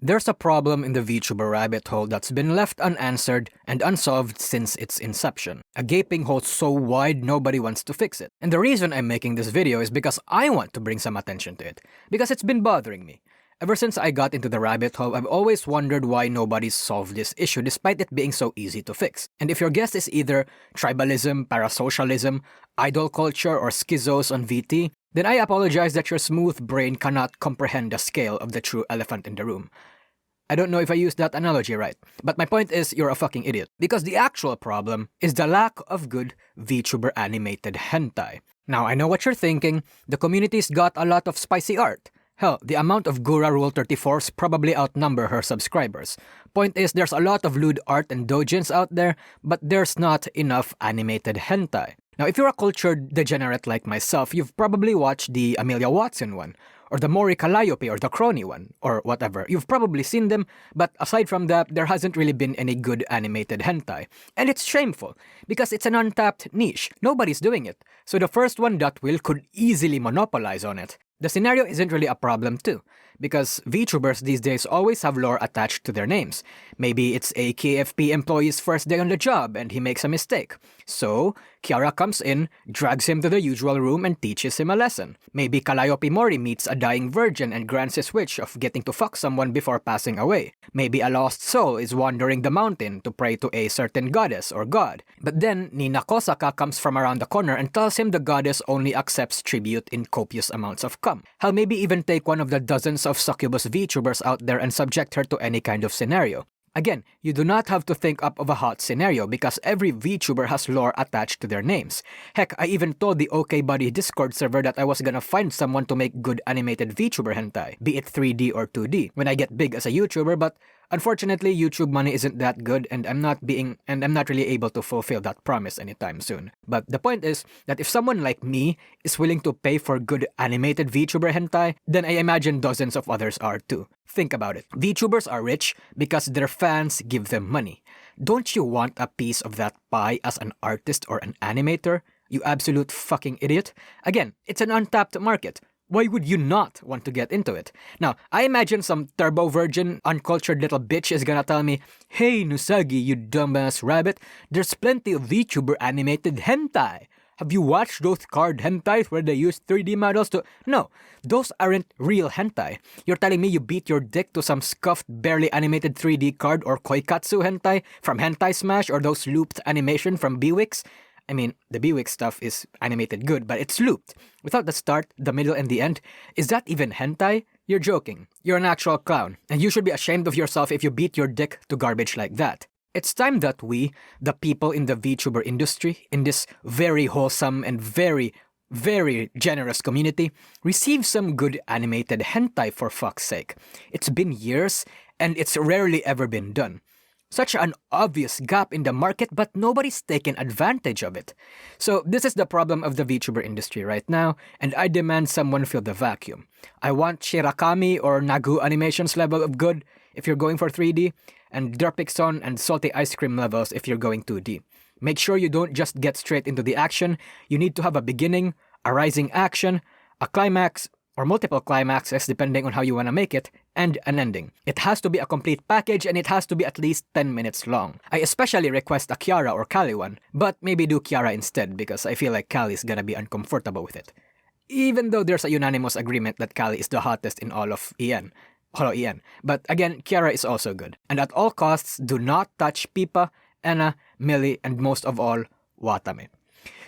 There's a problem in the VTuber rabbit hole that's been left unanswered and unsolved since its inception. A gaping hole so wide nobody wants to fix it. And the reason I'm making this video is because I want to bring some attention to it. Because it's been bothering me. Ever since I got into the rabbit hole, I've always wondered why nobody's solved this issue despite it being so easy to fix. And if your guess is either tribalism, parasocialism, idol culture, or schizos on VT, then I apologize that your smooth brain cannot comprehend the scale of the true elephant in the room. I don't know if I used that analogy right, but my point is you're a fucking idiot. Because the actual problem is the lack of good VTuber animated hentai. Now, I know what you're thinking, the community's got a lot of spicy art. Hell, the amount of Gura Rule 34s probably outnumber her subscribers. Point is, there's a lot of lewd art and doujins out there, but there's not enough animated hentai. Now, if you're a cultured degenerate like myself, you've probably watched the Amelia Watson one, or the Mori Calliope or the Crony one, or whatever. You've probably seen them, but aside from that, there hasn't really been any good animated hentai. And it's shameful, because it's an untapped niche. Nobody's doing it. So the first one that will could easily monopolize on it. The scenario isn't really a problem too, because VTubers these days always have lore attached to their names. Maybe it's a KFP employee's first day on the job and he makes a mistake. So, Kiara comes in, drags him to the usual room and teaches him a lesson. Maybe Calliope Mori meets a dying virgin and grants his wish of getting to fuck someone before passing away. Maybe a lost soul is wandering the mountain to pray to a certain goddess or god. But then, Nina Kosaka comes from around the corner and tells him the goddess only accepts tribute in copious amounts of cum. Hell, maybe even take one of the dozens of succubus VTubers out there and subject her to any kind of scenario. Again, you do not have to think up of a hot scenario because every VTuber has lore attached to their names. Heck, I even told the OKBuddy Discord server that I was gonna find someone to make good animated VTuber hentai, be it 3D or 2D, when I get big as a YouTuber, but unfortunately, YouTube money isn't that good and I'm not really able to fulfill that promise anytime soon. But the point is that if someone like me is willing to pay for good animated VTuber hentai, then I imagine dozens of others are too. Think about it. VTubers are rich because their fans give them money. Don't you want a piece of that pie as an artist or an animator? You absolute fucking idiot. Again, it's an untapped market. Why would you not want to get into it? Now, I imagine some turbo virgin, uncultured little bitch is gonna tell me, "Hey Nusagi, you dumbass rabbit, there's plenty of VTuber animated hentai. Have you watched those card hentais where they use 3D models to..." No, those aren't real hentai. You're telling me you beat your dick to some scuffed, barely animated 3D card or koikatsu hentai from Hentai Smash or those looped animation from Bwix? I mean, the Bwix stuff is animated good, but it's looped. Without the start, the middle, and the end. Is that even hentai? You're joking. You're an actual clown, and you should be ashamed of yourself if you beat your dick to garbage like that. It's time that we, the people in the VTuber industry, in this very wholesome and very generous community, receive some good animated hentai for fuck's sake. It's been years, and it's rarely ever been done. Such an obvious gap in the market, but nobody's taken advantage of it. So this is the problem of the VTuber industry right now, and I demand someone fill the vacuum. I want Shirakami or Nagu Animations level of good if you're going for 3D, and Derpixon and Salty Ice Cream levels if you're going 2D. Make sure you don't just get straight into the action. You need to have a beginning, a rising action, a climax, or multiple climaxes depending on how you want to make it, and an ending. It has to be a complete package and it has to be at least 10 minutes long. I especially request a Kiara or Kali one, but maybe do Kiara instead because I feel like Kali's gonna be uncomfortable with it. Even though there's a unanimous agreement that Kali is the hottest in all of Holo EN. But again, Kiara is also good. And at all costs, do not touch Pipa, Enna, Millie, and most of all, Watame.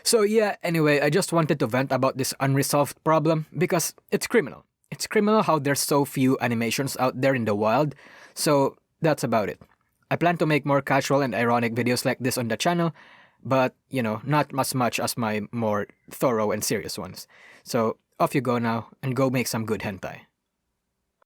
So yeah, anyway, I just wanted to vent about this unresolved problem because it's criminal. It's criminal how there's so few animations out there in the wild, so that's about it. I plan to make more casual and ironic videos like this on the channel, but, you know, not as much as my more thorough and serious ones. So off you go now, and go make some good hentai.